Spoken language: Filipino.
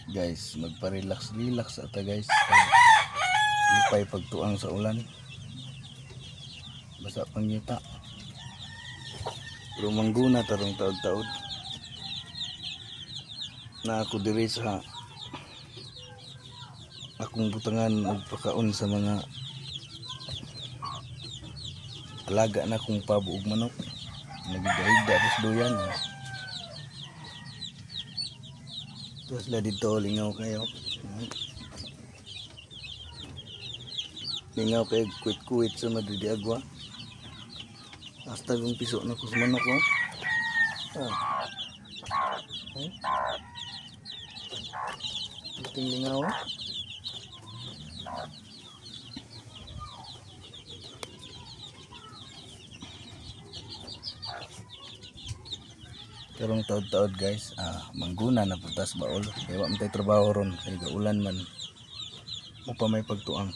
guys, magpa-relax ata guys. Lipay pagtuang sa ulan. Basa pang yuta. Pero mangguna tarong taod-taod. Na ako diri sa akong butangan magpakaon sa mga alaga na kong pabuog manok. Nagigahigda tapos doyan. Tapos la dito lingaw kayo. Lingaw kayo kuit-kuit sa madridiagwa. Hasta kong piso na ko sa manok ko. Iting lingaw. Karong taod-taod guys, mangguna na putas baol. Kaya wa man tay trabaho ron, kay gaulan man. Mo pa may pagtuang.